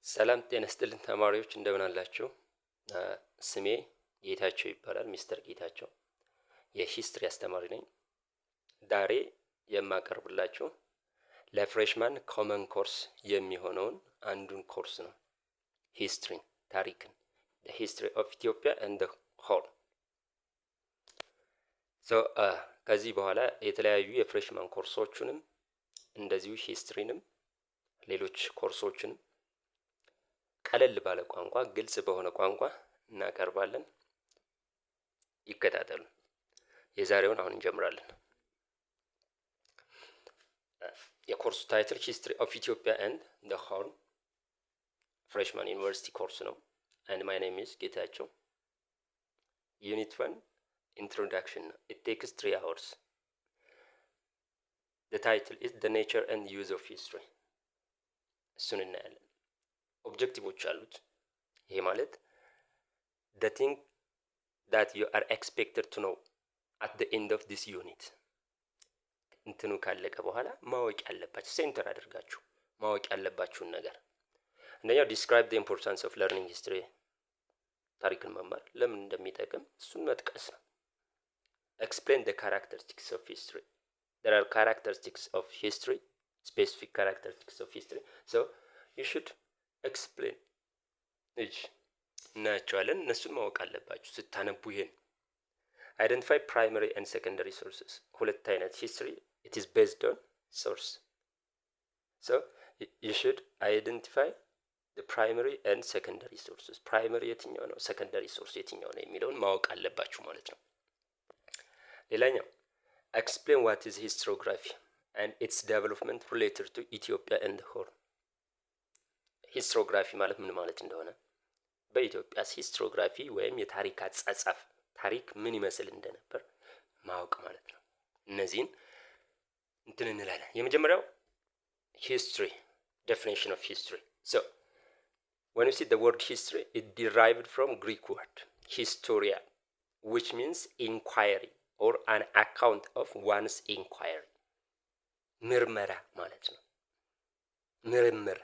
ሰላም ጤና ይስጥልን ተማሪዎች እንደምን አላችሁ? ስሜ ጌታቸው ይባላል። ሚስተር ጌታቸው የሂስትሪ አስተማሪ ነኝ። ዛሬ የማቀርብላችሁ ለፍሬሽማን ኮመን ኮርስ የሚሆነውን አንዱን ኮርስ ነው። ሂስትሪን፣ ታሪክን፣ the history of Ethiopia and the whole። ከዚህ በኋላ የተለያዩ የፍሬሽማን ኮርሶችንም እንደዚሁ ሂስትሪንም ሌሎች ኮርሶችንም ቀለል ባለ ቋንቋ ግልጽ በሆነ ቋንቋ እናቀርባለን። ይከታተሉ። የዛሬውን አሁን እንጀምራለን። የኮርሱ ታይትል ሂስትሪ ኦፍ ኢትዮጵያ ኤንድ ዘ ሆርን ፍሬሽማን ዩኒቨርሲቲ ኮርስ ነው። and my name is ጌታቸው። ዩኒት 1 introduction ነው። it takes 3 hours. the title is the nature and use of history። እሱን እናያለን። ኦብጀክቲቮች አሉት። ይሄ ማለት the thing that you are expected to know at the end of this unit እንትኑ ካለቀ በኋላ ማወቅ ያለባችሁ ሴንተር አድርጋችሁ ማወቅ ያለባችሁን ነገር። አንደኛው describe the importance of learning history፣ ታሪክን መማር ለምን እንደሚጠቅም እሱን መጥቀስ ነው። explain the characteristics of history። there are characteristics of history, specific characteristics of history, so you should explain እናያቸዋለን። እነሱን ማወቅ አለባችሁ ስታነቡ። ይሄን identify primary and secondary sources። ሁለት አይነት history, it is based on source, so you should identify the primary and secondary sources። primary የትኛው ነው፣ secondary source የትኛው ነው የሚለውን ማወቅ አለባችሁ ማለት ነው። ሌላኛው explain what is historiography and its development related to Ethiopia and the whole። ሂስትሮግራፊ ማለት ምን ማለት እንደሆነ በኢትዮጵያስ ሂስትሮግራፊ ወይም የታሪክ አጻጻፍ ታሪክ ምን ይመስል እንደነበር ማወቅ ማለት ነው። እነዚህን እንትን እንላለን። የመጀመሪያው history, definition of history. So when you see the word history, it derived from Greek word historia, which means inquiry or an account of one's inquiry። ምርመራ ማለት ነው። ምርምር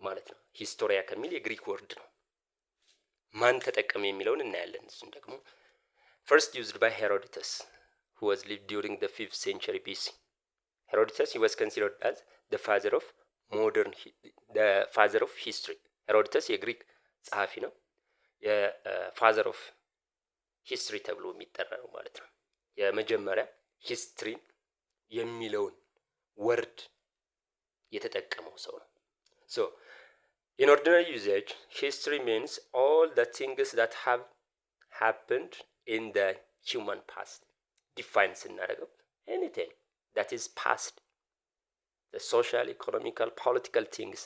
ማለት ነው። ሂስቶሪያ ከሚል የግሪክ ወርድ ነው። ማን ተጠቀመ የሚለውን እናያለን። እሱን ደግሞ first used by Herodotus, who was lived during the 5th century BC። Herodotus, he was considered as the father of history። ሄሮዶተስ የግሪክ ጸሐፊ ነው። የፋዘር ኦፍ ሂስትሪ ተብሎ የሚጠራ ነው ማለት ነው። የመጀመሪያ ሂስትሪ የሚለውን ወርድ የተጠቀመው ሰው ነው። so in ordinary usage, history means all the things that have happened in the human past። define ስናደርገው anything that is past, the social, economical, political things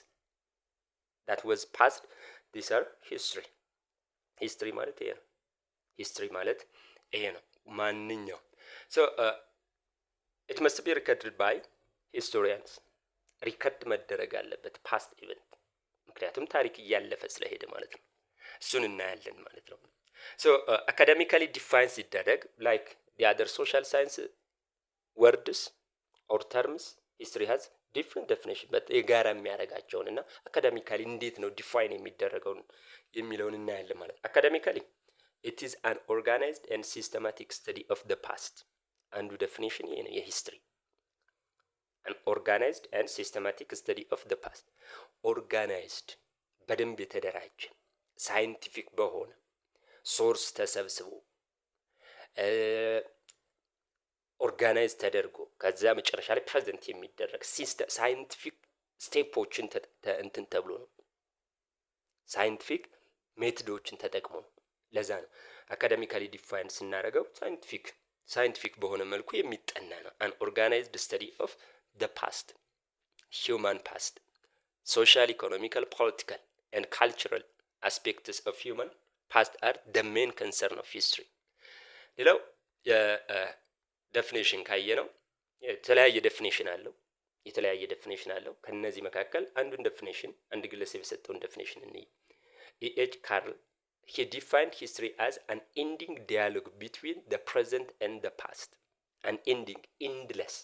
that was past, these are history። history ማለት ይሄ ነው። history ማለት ይሄ ነው ማንኛው። so it must be recorded by historians። ሪከርድ መደረግ አለበት ፓስት ኢቨንት፣ ምክንያቱም ታሪክ እያለፈ ስለሄደ ማለት ነው። እሱን እናያለን ማለት ነው። so academically define ሲደረግ like the other social science words or terms, history has different definition but የጋራ የሚያደርጋቸውን እና አካዳሚካሊ እንዴት ነው ዲፋይን የሚደረገው የሚለውን እናያለን ማለት ነው። academically it is an organized and systematic study of the past። አንዱ ዴፊኒሽን ይሄ ነው የሂስትሪ an organized and systematic study of the past። organized በደንብ የተደራጀ ሳይንቲፊክ በሆነ ሶርስ ተሰብስቦ ኦርጋናይዝ ተደርጎ ከዛ መጨረሻ ላይ ፕሬዘንት የሚደረግ ሲስተም ሳይንቲፊክ ስቴፖችን እንትን ተብሎ ነው። ሳይንቲፊክ ሜቶዶችን ተጠቅሞ ነው። ለዛ ነው አካዳሚካሊ ዲፋይን ስናደርገው ሳይንቲፊክ በሆነ መልኩ የሚጠና ነው። an organized study of the past, human past, social, economical, political and cultural aspects of human past are the main concern of history። ሌላው የዴፊኒሽን ካየነው የተለያየ ዴፊኒሽን አለው። ከነዚህ መካከል አንዱን ዴፊኒሽን አንድ ግለሰብ የሰጠውን ዴፊኒሽን እንይ። E.H. Carroll, he defined history as an ending dialogue between the present and the past። an ending, endless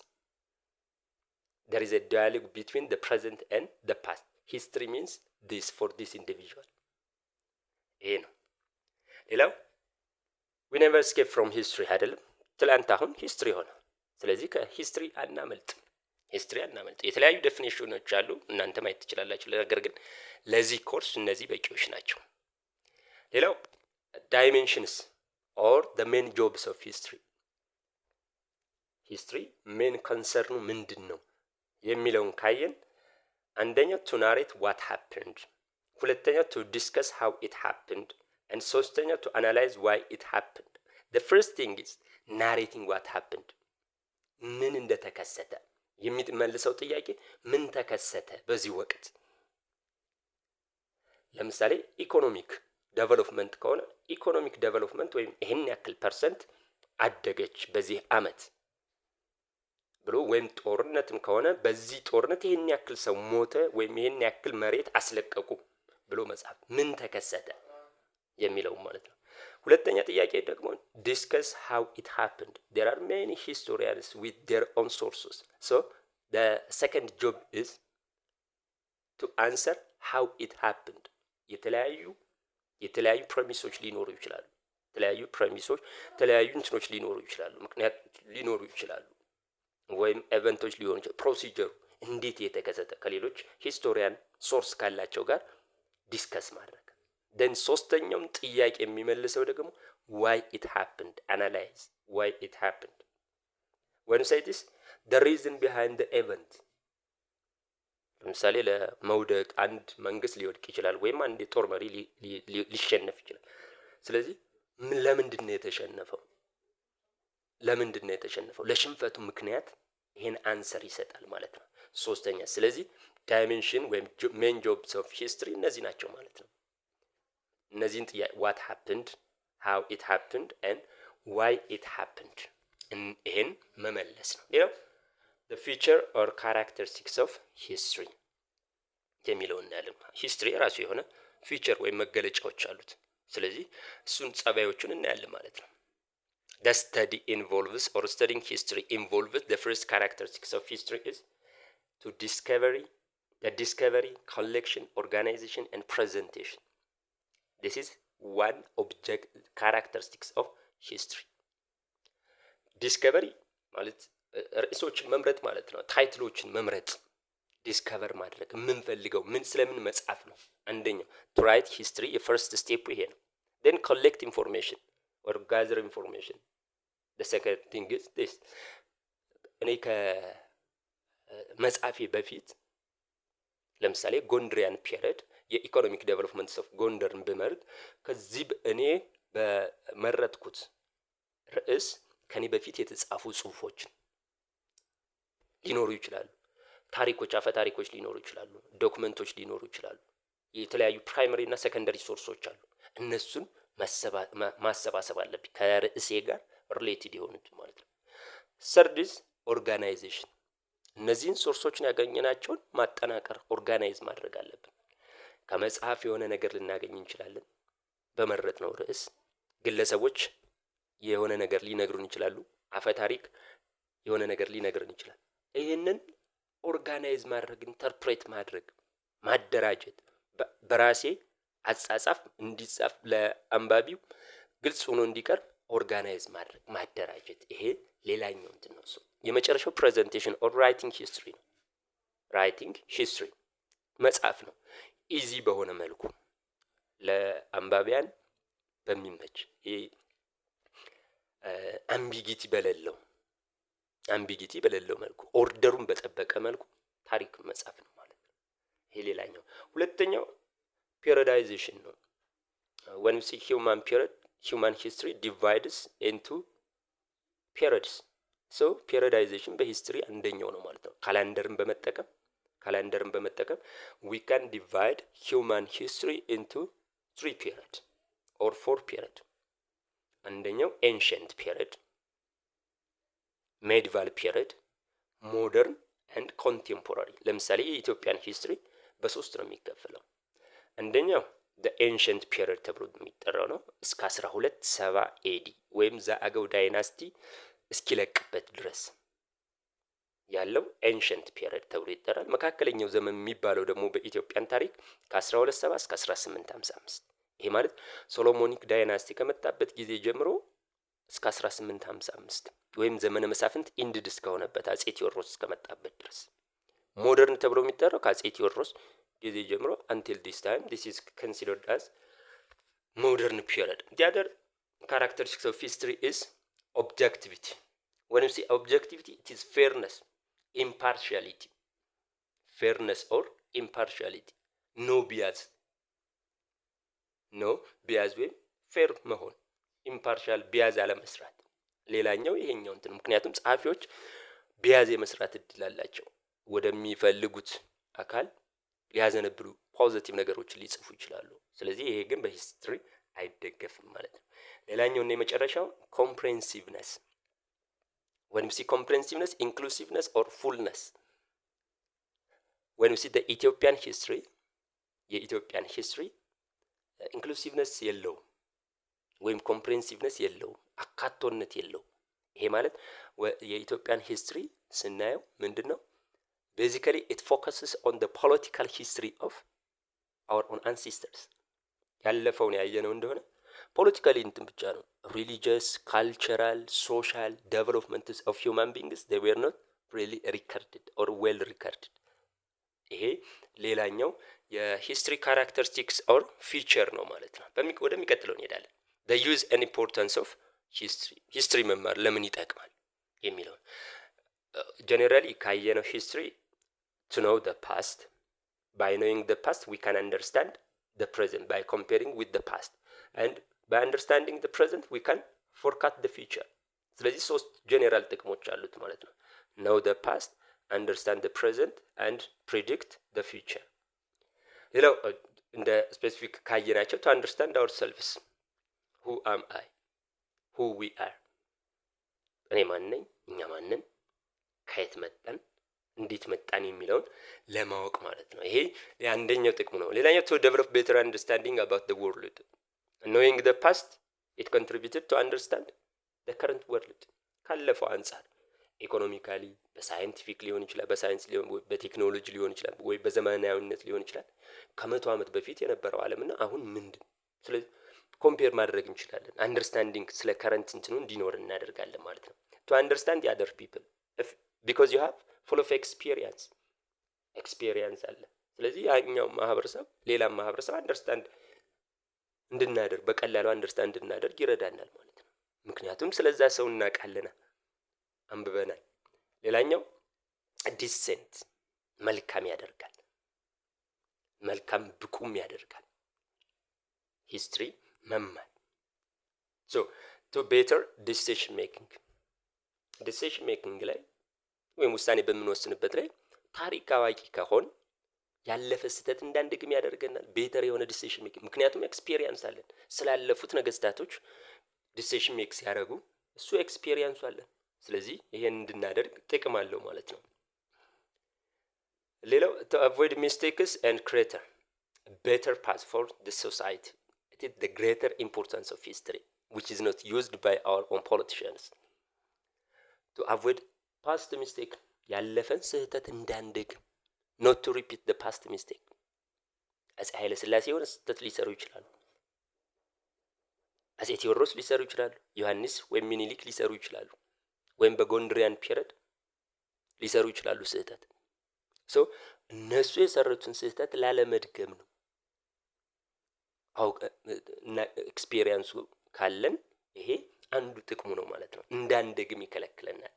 there is a dialogue between the present and the past. History means this for this individual. ይሄ ነው። ሌላው we never escape from history አይደለም። ትላንት አሁን ሂስትሪ ሆነ። ስለዚህ ከሂስትሪ አናመልጥ። የተለያዩ ዴፊኒሽኖች አሉ፣ እናንተ ማየት ትችላላችሁ። ነገር ግን ለዚህ ኮርስ እነዚህ በቂዎች ናቸው። ሌላው ዳይሜንሽንስ ኦር the main jobs of history ሜን ኮንሰርኑ ምንድን ነው የሚለውን ካየን አንደኛው to narrate what happened፣ ሁለተኛው to discuss how it happened and ሶስተኛው to analyze why it happened። the first thing is narrating what happened። ምን እንደተከሰተ የሚመልሰው ጥያቄ ምን ተከሰተ በዚህ ወቅት። ለምሳሌ ኢኮኖሚክ ዴቨሎፕመንት ከሆነ ኢኮኖሚክ ዴቨሎፕመንት ወይም ይሄን ያክል ፐርሰንት አደገች በዚህ አመት ብሎ፣ ወይም ጦርነትም ከሆነ በዚህ ጦርነት ይሄን ያክል ሰው ሞተ ወይም ይሄን ያክል መሬት አስለቀቁ ብሎ መጻፍ ምን ተከሰተ የሚለው ማለት ነው። ሁለተኛ ጥያቄ ደግሞ discuss how it happened። there are many historians with their own sources, so the second job is to answer how it happened። የተለያዩ ፕሬሚሶች ሊኖሩ ይችላሉ። የተለያዩ እንትኖች ሊኖሩ ይችላሉ፣ ምክንያት ሊኖሩ ይችላሉ፣ ወይም ኤቨንቶች ሊሆኑ ይችላሉ። ፕሮሲጀሩ እንዴት የተከሰተ ከሌሎች ሂስቶሪያን ሶርስ ካላቸው ጋር ዲስከስ ማድረግ። then ሶስተኛውም ጥያቄ የሚመልሰው ደግሞ why it happened፣ analyze why it happened። when you say this the reason behind the event፣ ለምሳሌ ለመውደቅ አንድ መንግስት ሊወድቅ ይችላል፣ ወይም አንድ የጦር መሪ ሊሸነፍ ይችላል። ስለዚህ ለምንድን ነው የተሸነፈው? ለሽንፈቱ ምክንያት ይሄን አንሰር ይሰጣል ማለት ነው ሶስተኛ። ስለዚህ ዳይሜንሽን ወይም ሜን ጆብስ ኦፍ ሂስትሪ እነዚህ ናቸው ማለት ነው። እነዚህን ጥያቄ what happened, how it happened and why it happened ይሄን መመለስ ነው። ሌላው the feature or characteristics of history የሚለውን እናያለን። ሂስትሪ ራሱ የሆነ ፊቸር ወይም መገለጫዎች አሉት። ስለዚህ እሱን ጸባዮቹን እናያለን ማለት ነው። the study involves or studying history involves the first characteristics of history is to discovery, collection, organization and presentation. this is one object characteristics of history። ዲስከቨሪ ማለት ርዕሶችን መምረጥ ማለት ነው። ታይትሎችን መምረጥ፣ ዲስከቨር ማድረግ የምንፈልገው ምን ስለምን መጻፍ ነው። አንደኛው to write history የፈርስት ስቴፕ ይሄ ነው። then collect information or gather information the second thing is this። እኔ ከመጻፌ በፊት ለምሳሌ ጎንደሪያን ፒሪየድ የኢኮኖሚክ ዴቨሎፕመንትስ ኦፍ ጎንደርን ብመርጥ ከዚህ እኔ በመረጥኩት ርዕስ ከኔ በፊት የተጻፉ ጽሁፎችን ሊኖሩ ይችላሉ። ታሪኮች፣ አፈ ታሪኮች ሊኖሩ ይችላሉ። ዶክመንቶች ሊኖሩ ይችላሉ። የተለያዩ ፕራይመሪ እና ሰከንደሪ ሶርሶች አሉ። እነሱን ማሰባሰብ አለብኝ ከርዕሴ ጋር ሪሌትድ የሆኑት ማለት ነው። ሰርዲስ ኦርጋናይዜሽን፣ እነዚህን ሶርሶችን ያገኘናቸውን ማጠናቀር ኦርጋናይዝ ማድረግ አለብን። ከመጽሐፍ የሆነ ነገር ልናገኝ እንችላለን በመረጥነው ርዕስ። ግለሰቦች የሆነ ነገር ሊነግሩን ይችላሉ። አፈ ታሪክ የሆነ ነገር ሊነግሩን ይችላል። ይህንን ኦርጋናይዝ ማድረግ፣ ኢንተርፕሬት ማድረግ፣ ማደራጀት፣ በራሴ አጻጻፍ እንዲጻፍ ለአንባቢው ግልጽ ሆኖ እንዲቀርብ ኦርጋናይዝ ማድረግ፣ ማደራጀት፣ ይሄ ሌላኛው እንትን ነው። የመጨረሻው ፕሬዘንቴሽን ኦር ራይቲንግ ሂስትሪ ነው። ራይቲንግ ሂስትሪ መጻፍ ነው። ኢዚ በሆነ መልኩ ለአንባቢያን በሚመች አምቢጊቲ በሌለው መልኩ ኦርደሩን በጠበቀ መልኩ ታሪክ መጻፍ ነው ማለት ነው። ይሄ ሌላኛው። ሁለተኛው ፔሪዮዳይዜሽን ነው። when we see human history divides into periods, so periodization በሂስትሪ አንደኛው ነው ማለት ነው። ካላንደርን በመጠቀም we can divide human history into 3 period or 4 period። አንደኛው ancient period፣ medieval period፣ modern and contemporary። ለምሳሌ የኢትዮጵያን ሂስትሪ በሶስት ነው የሚከፈለው። አንደኛው the ancient period ተብሎ የሚጠራው ነው እስከ 1270 AD ወይም ዘአገው ዳይናስቲ እስኪለቅበት ድረስ ያለው ኤንሸንት ፔሪድ ተብሎ ይጠራል። መካከለኛው ዘመን የሚባለው ደግሞ በኢትዮጵያን ታሪክ ከ1270 እስከ 1855 ይሄ ማለት ሶሎሞኒክ ዳይናስቲ ከመጣበት ጊዜ ጀምሮ እስከ 1855 ወይም ዘመነ መሳፍንት ኢንድድ እስከሆነበት አጼ ቴዎድሮስ እስከመጣበት ድረስ ሞደርን ተብሎ የሚጠራው ከአጼ ቴዎድሮስ ጊዜ ጀምሮ until this time this is considered as modern period. The other characteristics of history is objectivity. When you say objectivity, it is fairness, impartiality. Fairness or impartiality. No bias. No bias ወይም ፌር መሆን ኢምፓርሻል ቢያዝ አለመስራት። ሌላኛው ይሄኛው እንትን ምክንያቱም ጸሐፊዎች ቢያዝ የመስራት እድል አላቸው። ወደሚፈልጉት አካል ሊያዘነብሉ ፖዚቲቭ ነገሮችን ሊጽፉ ይችላሉ። ስለዚህ ይሄ ግን በሂስትሪ አይደገፍም ማለት ነው። ሌላኛው እና የመጨረሻው ኮምፕሬሄንሲቭነስ when we see comprehensiveness, inclusiveness or fullness. When we see the Ethiopian history የኢትዮጵያን ሂስትሪ ኢንክሉሲቭነስ የለው ወይም ኮምፕሬሄንሲቭነስ የለው አካቶነት የለው። ይሄ ማለት የኢትዮጵያን ሂስትሪ ስናየው ምንድነው basically it focuses on the political history of our own ancestors ያለፈውን ያየነው እንደሆነ ፖለቲካሊ እንትን ብቻ ነው። religious, cultural, social developments of human beings they were not really recorded or well recorded. ይሄ ሌላኛው የሂስትሪ ካራክተሪስቲክስ ኦር ፊቸር ነው ማለት ነው። ወደሚቀጥለው እንሄዳለን። the use and importance of history መማር ለምን ይጠቅማል የሚለው ጀነራሊ ካየነው history to know the past. By knowing the past we can understand the present by comparing with the past, and by understanding the present we can forecast the future. ስለዚህ ሶስት ጀነራል ጥቅሞች አሉት ማለት ነው። know the past, understand the present and predict the future. ሌላው እንደ ስፔሲፊክ ካየናቸው to understand ourselves, who am I, who we are እኔ ማን ነኝ፣ እኛ ማን ነን፣ ከየት መጣን፣ እንዴት መጣን የሚለውን ለማወቅ ማለት ነው። ይሄ አንደኛው ጥቅሙ ነው። ሌላኛው to develop better understanding about the world. knowing the past it contributed to understand the current world. ካለፈው አንፃር ኢኮኖሚካሊ በሳይንቲፊክ ሊሆን ይችላል፣ በሳይንስ ሊሆን በቴክኖሎጂ ሊሆን ይችላል፣ ወይ በዘመናዊነት ሊሆን ይችላል። ከመቶ ዓመት በፊት የነበረው ዓለምና አሁን ምንድን ስለዚህ ኮምፔር ማድረግ እንችላለን። አንደርስታንዲንግ ስለ ከረንት እንትኑ እንዲኖር እናደርጋለን ማለት ነው። to understand the other people because you have full of experience አለ። ስለዚህ ያኛው ማህበረሰብ ሌላም ማህበረሰብ አንደርስታንድ እንድናደርግ በቀላሉ አንደርስታንድ እንድናደርግ ይረዳናል ማለት ነው። ምክንያቱም ስለዛ ሰው እናውቃለና አንብበናል። ሌላኛው ዲሴንት መልካም ያደርጋል፣ መልካም ብቁም ያደርጋል ሂስትሪ መማር። so to better decision making ላይ ወይም ውሳኔ በምንወስንበት ላይ ታሪክ አዋቂ ከሆን ያለፈ ስህተት እንዳንደግም ያደርገናል። ቤተር የሆነ ዲሲሽን ሜኪንግ ምክንያቱም ኤክስፒሪየንስ አለን ስላለፉት ነገስታቶች ዲሲሽን ሜክ ሲያደርጉ እሱ ኤክስፒሪየንሱ አለን። ስለዚህ ይሄን እንድናደርግ ጥቅም አለው ማለት ነው። ሌላው to avoid mistakes and create a better path for the society. It is the greater importance of history which is not used by our own politicians. to avoid past mistake ያለፈን ስህተት እንዳንደግም not to repeat the past mistake. አፄ ኃይለ ሥላሴ የሆነ ስህተት ሊሰሩ ይችላሉ፣ አፄ ቴዎድሮስ ሊሰሩ ይችላሉ፣ ዮሐንስ ወይም ሚኒሊክ ሊሰሩ ይችላሉ፣ ወይም በጎንደሪያን ፒሪየድ ሊሰሩ ይችላሉ ስህተት። ሶ እነሱ የሰሩትን ስህተት ላለመድገም ነው። እና ኤክስፒሪየንሱ ካለን ይሄ አንዱ ጥቅሙ ነው ማለት ነው። እንዳንደግም ይከለክለናል።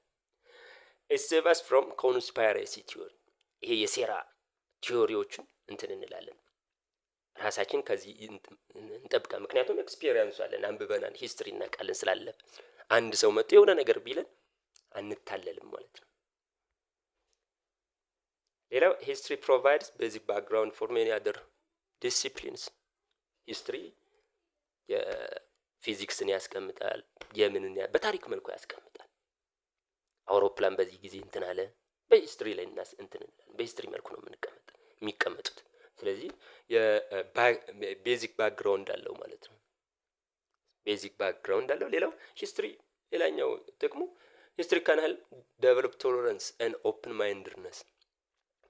it saves us from conspiracy theory. ይሄ የሴራ ቲዮሪዎችን እንትን እንላለን፣ ራሳችን ከዚህ እንጠብቃ። ምክንያቱም ኤክስፒሪየንሱ አለን፣ አንብበናል፣ ሂስትሪ እናውቃለን ስላለፈ አንድ ሰው መጥቶ የሆነ ነገር ቢለን አንታለልም ማለት ነው። ሌላው history provides basic background for many other disciplines. ሂስትሪ የፊዚክስን ያስቀምጣል፣ የምንን በታሪክ መልኩ ያስቀምጣል። አውሮፕላን በዚህ ጊዜ እንትን አለ በሂስትሪ ላይ እንትን በሂስትሪ መልኩ ነው የሚቀመጡት። ስለዚህ የቤዚክ ባክግራውንድ አለው ማለት ነው። ቤዚክ ባክግራውንድ አለው። ሌላው ሂስትሪ ሌላኛው ጥቅሙ ሂስትሪ ካን ሄልፕ ዴቨሎፕ ቶለራንስ ኤንድ ኦፕን ማይንድነስ።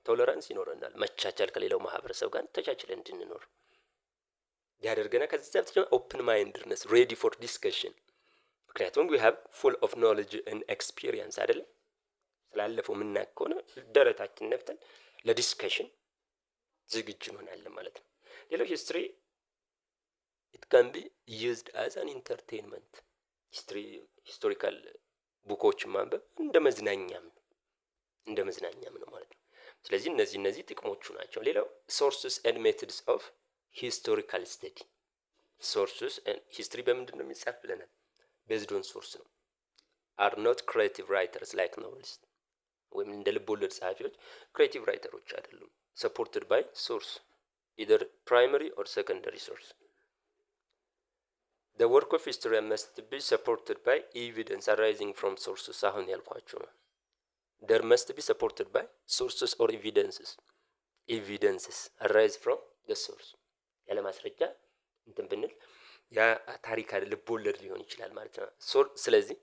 ቶለራንስ ይኖረናል፣ መቻቻል ከሌላው ማህበረሰብ ጋር ተቻችለን እንድንኖር ያደርገናል። ከዛ በተጨማሪ ኦፕን ማይንድነስ ሬዲ ፎር ዲስከሽን፣ ምክንያቱም ዊ ሃቭ ፉል ኦፍ ኖሌጅ ኤንድ ኤክስፒሪየንስ አይደለም። ስላለፈው የምናውቅ ከሆነ ደረታችን ነፍተን ለዲስከሽን ዝግጁ እንሆናለን ማለት ነው። ሌላው ሂስትሪ ኢት ካን ቢ ዩዝድ አዝ አን ኢንተርቴንመንት። ሂስቶሪካል ቡኮችን ማንበብ እንደ መዝናኛም ነው ማለት ነው። ስለዚህ እነዚህ ጥቅሞቹ ናቸው። ሌላው ሶርስስ ኤንድ ሜቶድስ ኦፍ ሂስቶሪካል ስተዲ። ሶርስስ ሂስትሪ በምንድን ነው የሚጻፍ ብለናል? ቤዝድ ኦን ሶርስ ነው። አር ኖት ክሬቲቭ ራይተርስ ላይክ ኖቨሊስት፣ ወይም እንደ ልቦለድ ጸሐፊዎች ክሬቲቭ ራይተሮች አይደሉም። ሰፖርትድ ባይ ሶርስ ኢዘር ፕራይመሪ ኦር ሰከንደሪ ሶርስ። the work of history must be supported by evidence arising from sources። አሁን ያልኳቸው ነው። there must be supported by sources or evidences arise from the source። ያለ ማስረጃ እንትን ብንል ያ ታሪክ አይደል ልቦለድ ሊሆን ይችላል ማለት ነው። ስለዚህ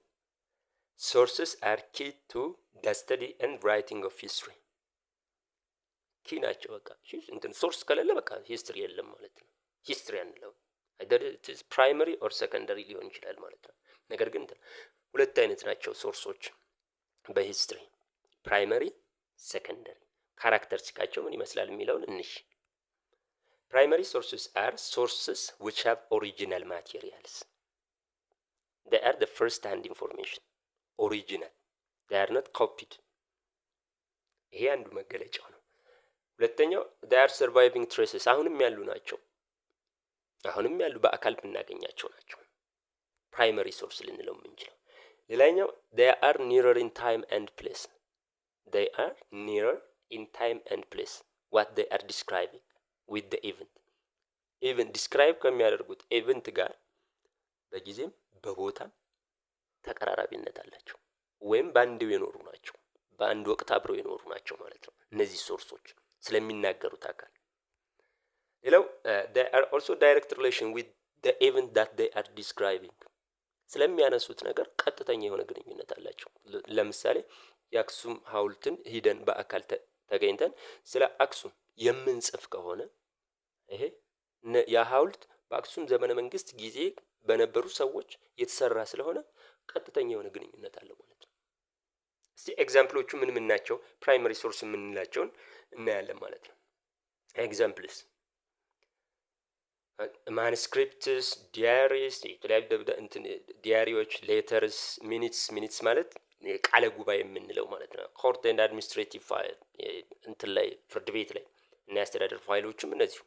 sources are key to the study and writing of history። ኪ ናቸው በቃ። እንትን ሶርስ ከሌለ በቃ ሂስትሪ የለም ማለት ነው። ሂስትሪ አንለው either it is primary or secondary ሊሆን ይችላል ማለት ነው። ነገር ግን ሁለት አይነት ናቸው ሶርሶች በሂስትሪ፣ ፕራይመሪ፣ ሰከንደሪ። ካራክተሪስቲካቸው ምን ይመስላል የሚለውን እንሽ። primary sources are sources which have original materials. They are the first hand information. original, they are not copied። ይሄ አንዱ መገለጫው ነው። ሁለተኛው they are surviving traces። አሁንም ያሉ ናቸው፣ በአካል ብናገኛቸው ናቸው ፕራይመሪ ሶርስ ልንለው የምንችለው። ሌላኛው they are nearer in time and place። they are nearer in time and place what they are describing with the event። ኢቨንት ዲስክራይብ ከሚያደርጉት ኢቨንት ጋር በጊዜም በቦታም ተቀራራቢነት አላቸው፣ ወይም በአንድ የኖሩ ናቸው፣ በአንድ ወቅት አብረው የኖሩ ናቸው ማለት ነው እነዚህ ሶርሶች ስለሚናገሩት አካል። ሌላው they are also direct relation with the event that they are describing። ስለሚያነሱት ነገር ቀጥተኛ የሆነ ግንኙነት አላቸው። ለምሳሌ የአክሱም ሐውልትን ሂደን በአካል ተገኝተን ስለ አክሱም የምንጽፍ ከሆነ ይሄ ያ ሐውልት በአክሱም ዘመነ መንግስት ጊዜ በነበሩ ሰዎች የተሰራ ስለሆነ ቀጥተኛ የሆነ ግንኙነት አለው ማለት ነው። እስቲ ኤግዛምፕሎቹ ምን ናቸው? ፕራይመሪ ሶርስ የምንላቸውን እናያለን ማለት ነው። ኤግዛምፕልስ ማኑስክሪፕትስ፣ ዲያሪስ፣ የተለያዩ ዲያሪዎች፣ ሌተርስ፣ ሚኒትስ ማለት ቃለ ጉባኤ የምንለው ማለት ነው። ኮርት ኤንድ አድሚኒስትሬቲቭ ፋይል እንትን ላይ ፍርድ ቤት ላይ እና የአስተዳደር ፋይሎችም እነዚሁ።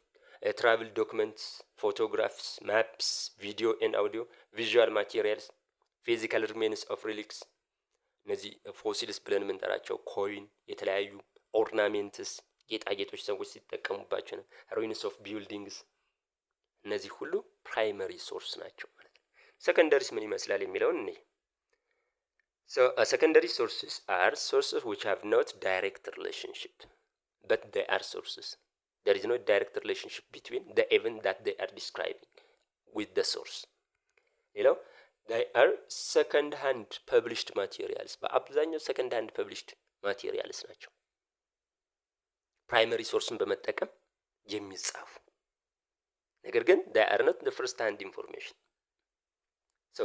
ትራቭል ዶክመንትስ፣ ፎቶግራፍስ፣ ማፕስ፣ ቪዲዮ ኤንድ አውዲዮ፣ ቪዥዋል ማቴሪያልስ፣ ፊዚካል ሪሜንስ ኦፍ ሪሊክስ፣ እነዚህ ፎሲልስ ብለን የምንጠራቸው ኮይን፣ የተለያዩ ኦርናሜንትስ፣ ጌጣጌጦች ሰዎች ሲጠቀሙባቸው ነው። ሩይንስ ኦፍ ቢልዲንግስ፣ እነዚህ ሁሉ ፕራይመሪ ሶርስ ናቸው ማለት ነው። ሰከንደሪስ ምን ይመስላል የሚለውን እንይ። So secondary sources are sources which have not direct relationship, but they are sources. There is no direct relationship between the event that they are describing with the source. You know, they are second hand published materials. በአብዛኛው second hand published materials ናቸው። ፕራይመሪ ሶርስን በመጠቀም የሚጻፉ ነገር ግን they are not the first hand information. So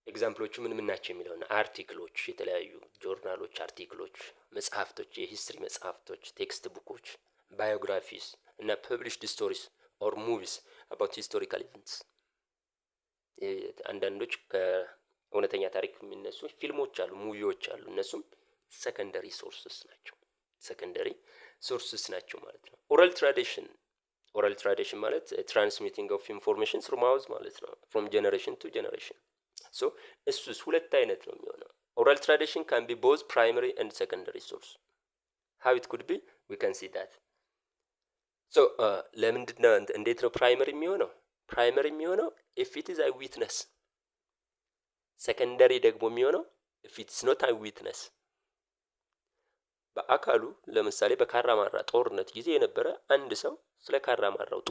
ኤግዛምፕሎቹ ምን ናቸው የሚለውና አርቲክሎች፣ የተለያዩ ጆርናሎች፣ አርቲክሎች፣ መጽሐፍቶች፣ የሂስትሪ መጽሐፍቶች፣ ቴክስት ቡኮች፣ ባዮግራፊስ እና ፐብሊሽድ ስቶሪስ ኦር ሙቪስ አባውት ሂስቶሪካል ኢቨንትስ። አንዳንዶች ከእውነተኛ ታሪክ የሚነሱ ፊልሞች አሉ፣ ሙቪዎች አሉ። እነሱም ሰከንደሪ ሶርስስ ናቸው ማለት ነው። ኦራል ትራዲሽን ማለት ትራንስሚቲንግ ኦፍ ኢንፎርሜሽን ስሩ ማውዝ ማለት ነው፣ ፍሮም ጀነሬሽን ቱ ጀነሬሽን። ሶ እሱስ ሁለት አይነት ነው የሚሆነው። ኦራል ትራዲሽን ካን ቢ ቦዝ ፕራይመሪ ኤንድ ሰከንደሪ ሶርስ። ሃው ኢት ኩድ ቢ ዊ ካን ሲ ዳት። ሶ ለምንድነው እንዴት ነው ፕራይመሪ የሚሆነው? ፕራይመሪ የሚሆነው ኢፍ ኢት ኢዝ አይ ዊትነስ። ሰከንደሪ ደግሞ የሚሆነው ኢፍ ኢትስ ኖት አይ ዊትነስ። በአካሉ ለምሳሌ በካራማራ ጦርነት ጊዜ የነበረ አንድ ሰው ስለ ካራማራው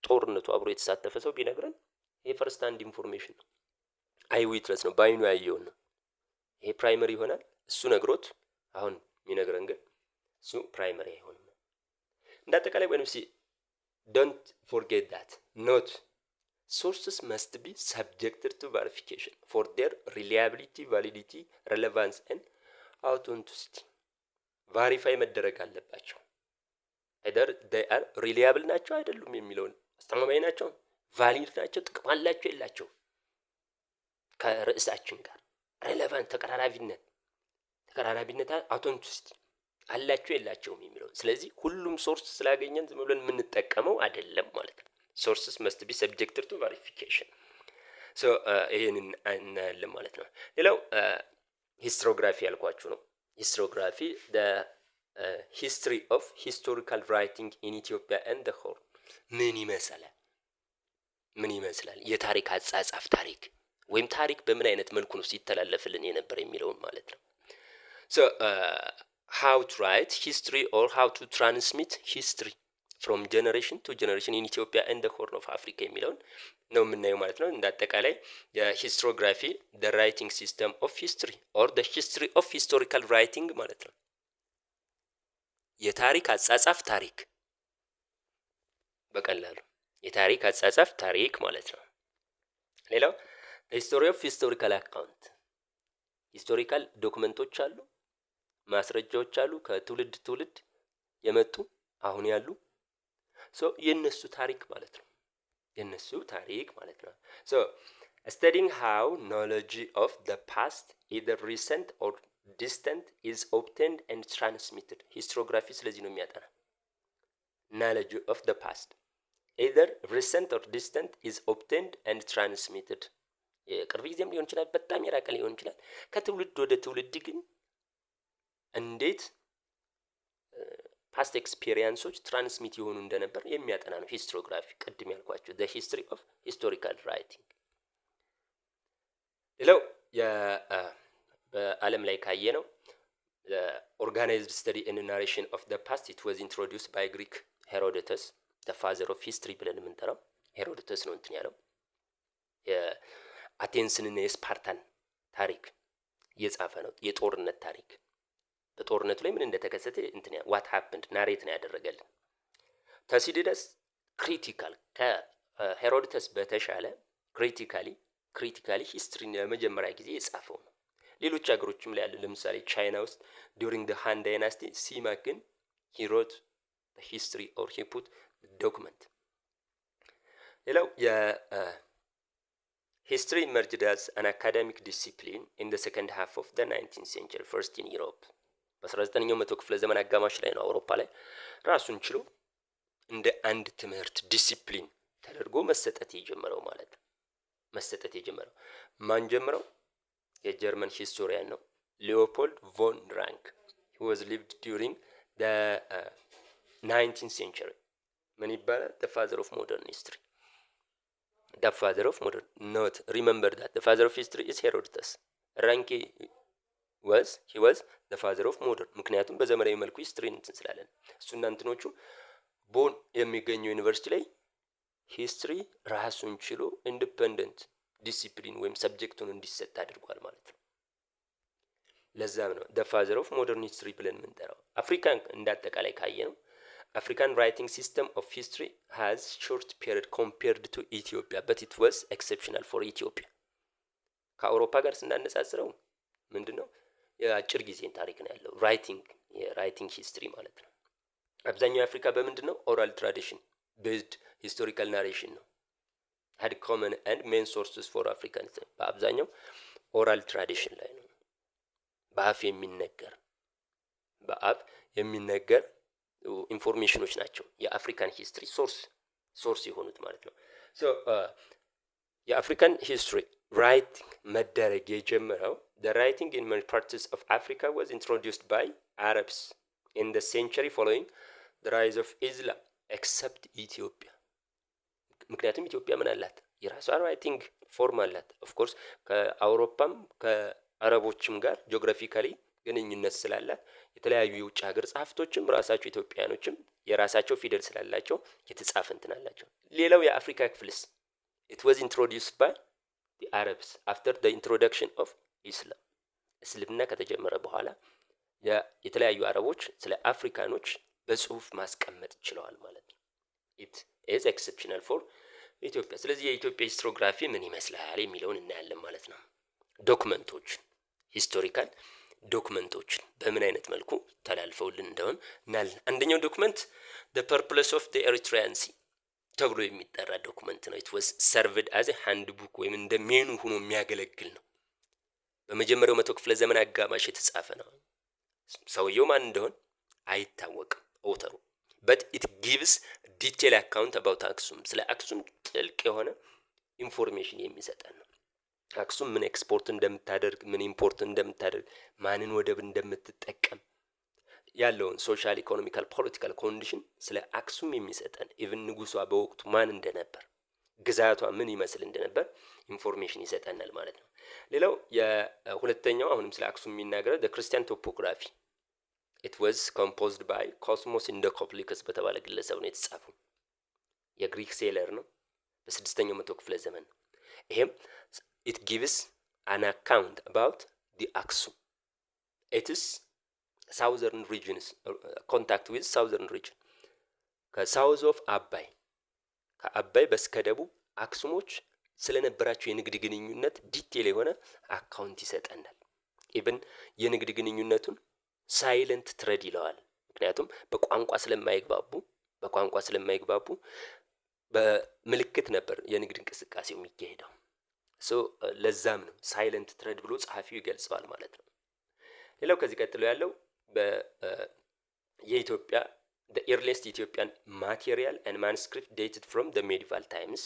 ጦርነቱ አብሮ የተሳተፈ ሰው ቢነግረን ይሄ ፈርስት ሃንድ ኢንፎርሜሽን ነው፣ አይ ዊትነስ ነው፣ በአይኑ ያየውን ነው። ይሄ ፕራይመሪ ይሆናል። እሱ ነግሮት አሁን የሚነግረን ግን እሱ ፕራይመሪ አይሆንም። እንደ አጠቃላይ ወይም don't forget that note sources must be subjected to verification for their reliability, validity, relevance and authenticity ቫሪፋይ መደረግ አለባቸው። either they are reliable ናቸው አይደሉም የሚለውን አስተማማኝ ናቸው፣ ቫሊድ ናቸው፣ ጥቅም አላቸው የላቸው፣ ከርዕሳችን ጋር ሬሌቫንት ተቀራራቢነት አውቶንቲሲቲ አላቸው የላቸውም የሚለው። ስለዚህ ሁሉም ሶርስ ስላገኘን ዝም ብለን የምንጠቀመው አይደለም ማለት ነው። ሶርስስ መስት ቢ ሰብጀክትድ ቱ ቬሪፊኬሽን። ሶ ይሄንን እናያለን ማለት ነው። ሌላው ሂስትሮግራፊ ያልኳችሁ ነው። ሂስትሮግራፊ ሂስትሪ ኦፍ ሂስቶሪካል ራይቲንግ ኢን ኢትዮጵያ ኤንድ ዘ ሆል ምን ይመስላል የታሪክ አጻጻፍ ታሪክ ወይም ታሪክ በምን አይነት መልኩ ነው ሲተላለፍልን የነበር የሚለውን ማለት ነው። ሶ how to write history or how to transmit history from generation to generation in Ethiopia and the Horn of Africa የሚለውን ነው የምናየው ማለት ነው። እንዳጠቃላይ የሂስትሮግራፊ the writing system of history or the history of historical writing ማለት ነው። የታሪክ አጻጻፍ ታሪክ በቀላሉ የታሪክ አጻጻፍ ታሪክ ማለት ነው። ሌላው the history of historical account ሂስቶሪካል ዶክመንቶች አሉ፣ ማስረጃዎች አሉ፣ ከትውልድ ትውልድ የመጡ አሁን ያሉ ሶ የነሱ ታሪክ ማለት ነው። የነሱ ታሪክ ማለት ነው። ሶ studying how knowledge of the past either recent or distant is obtained and transmitted historiography ስለዚህ ነው የሚያጠና knowledge of the past either recent or distant is obtained and transmitted የቅርብ ጊዜም ሊሆን ይችላል፣ በጣም የራቀ ሊሆን ይችላል። ከትውልድ ወደ ትውልድ ግን እንዴት ፓስት ኤክስፒሪየንሶች ትራንስሚት የሆኑ እንደነበር የሚያጠና ነው ሂስትሮግራፊ። ቅድም ያልኳችሁ the history of historical writing። ሌላው በዓለም ላይ ካየ ነው organized study and narration of the past it was introduced by Greek Herodotus the father of history ብለን የምንጠራው ሄሮዶተስ ነው እንትን ያለው የአቴንስንና የስፓርታን ታሪክ የጻፈ ነው። የጦርነት ታሪክ በጦርነቱ ላይ ምን እንደተከሰተ እንትን what happened ናሬት ነው ያደረገልን። ተሲዲደስ ክሪቲካል ከሄሮዶተስ በተሻለ ክሪቲካሊ ሂስትሪን ለመጀመሪያ ጊዜ የጻፈው ነው። ሌሎች ሀገሮችም ላይ ያለ ለምሳሌ ቻይና ውስጥ during the Han dynasty ሲማክ ግን he wrote the history or he put the document። ሌላው history emerged as an academic discipline in the second half of the 19th century first in Europe በ19ኛው መቶ ክፍለ ዘመን አጋማሽ ላይ ነው አውሮፓ ላይ ራሱን ችሎ እንደ አንድ ትምህርት ዲሲፕሊን ተደርጎ መሰጠት የጀመረው ማለት ነው። መሰጠት የጀመረው ማን ጀመረው? የጀርመን ሂስቶሪያን ነው ሊዮፖልድ ቮን ራንክ he was lived during the 19th century ምን ይባላል? the father of modern history the father of modern not remember that the father of history is Herodotus ራንክ he was the father of modern ምክንያቱም በዘመናዊ መልኩ ሂስትሪን እንትን ስላለን እሱና እንትኖቹ ቦን የሚገኘው ዩኒቨርሲቲ ላይ ሂስትሪ ራሱን ችሎ ኢንዲፔንደንት ዲሲፕሊን ወይም ሰብጀክቱን እንዲሰጥ አድርጓል ማለት ነው። ለዛም ነው the father of modern history ብለን የምንጠራው። አፍሪካን እንዳጠቃላይ ካየ ነው African writing system of history has short period compared to Ethiopia but it was exceptional for Ethiopia ከአውሮፓ ጋር ስናነጻጽረው ምንድነው የአጭር ጊዜን ታሪክ ነው ያለው የራይቲንግ ሂስትሪ ማለት ነው። አብዛኛው አፍሪካ በምንድነው ኦራል ትራዲሽን ቤዝድ ሂስቶሪካል ናሬሽን ነው had common and main sources for African በአብዛኛው ኦራል ትራዲሽን ላይ ነው። በአፍ የሚነገር ኢንፎርሜሽኖች ናቸው የአፍሪካን ሂስትሪ ሶርስ የሆኑት ማለት ነው። ሶ የአፍሪካን ሂስትሪ ራይቲንግ መደረግ የጀመረው the writing in many parts of Africa was introduced by Arabs in the century following the rise of Islam except Ethiopia ምክንያቱም ኢትዮጵያ ምን አላት? የራሷ ራይቲንግ ፎርም አላት። ኦፍ ኮርስ ከአውሮፓም ከአረቦችም ጋር ጂኦግራፊካሊ ግንኙነት ስላላት የተለያዩ የውጭ ሀገር ጸሐፍቶችም ራሳቸው ኢትዮጵያኖችም የራሳቸው ፊደል ስላላቸው የተጻፈ እንትን አላቸው። ሌላው የአፍሪካ ክፍልስ it was introduced by the Arabs after the introduction of Islam እስልምና ከተጀመረ በኋላ የተለያዩ አረቦች ስለ አፍሪካኖች በጽሁፍ ማስቀመጥ ችለዋል ማለት ነው። ኢት ኢዝ ኤክሰፕሽናል ፎር ኢትዮጵያ። ስለዚህ የኢትዮጵያ ሂስትሮግራፊ ምን ይመስላል የሚለውን እናያለን ማለት ነው። ዶክመንቶች፣ ሂስቶሪካል ዶክመንቶችን በምን አይነት መልኩ ተላልፈውልን እንደሆን እናያለን። አንደኛው ዶክመንት the purpose of the Eritrean Sea ተብሎ የሚጠራ ዶክመንት ነው። it was served as a handbook ወይም እንደ ሜኑ ሆኖ የሚያገለግል ነው። በመጀመሪያው መቶ ክፍለ ዘመን አጋማሽ የተጻፈ ነው። ሰውየው ማን እንደሆን አይታወቅም ኦተሩ። but it gives detailed account about አክሱም፣ ስለ አክሱም ጥልቅ የሆነ ኢንፎርሜሽን የሚሰጠን ነው። አክሱም ምን ኤክስፖርት እንደምታደርግ፣ ምን ኢምፖርት እንደምታደርግ፣ ማንን ወደብ እንደምትጠቀም ያለውን ሶሻል፣ ኢኮኖሚካል፣ ፖለቲካል ኮንዲሽን ስለ አክሱም የሚሰጠን ኢቭን ንጉሷ በወቅቱ ማን እንደነበር፣ ግዛቷ ምን ይመስል እንደነበር ኢንፎርሜሽን ይሰጠናል ማለት ነው። ሌላው የሁለተኛው አሁንም ስለ አክሱም የሚናገረው the Christian topography it was composed by Cosmos Indocopoulos በተባለ ግለሰብ ነው የተጻፈው። የግሪክ ሴለር ነው። በስድስተኛው መቶ ክፍለ ዘመን ነው። ይሄም it gives an account about the Aksum. It is southern regions, contact with southern region. ከሳውዝ ኦፍ አባይ ከአባይ በስተደቡብ አክሱሞች ስለነበራቸው የንግድ ግንኙነት ዲቴል የሆነ አካውንት ይሰጠናል። ኢቭን የንግድ ግንኙነቱን ሳይለንት ትሬድ ይለዋል። ምክንያቱም በቋንቋ ስለማይግባቡ በምልክት ነበር የንግድ እንቅስቃሴው የሚካሄደው። ለዛም ነው ሳይለንት ትሬድ ብሎ ጸሐፊው ይገልጸዋል ማለት ነው። ሌላው ከዚህ ቀጥሎ ያለው የኢትዮጵያ the earliest Ethiopian material and manuscript dated from the medieval times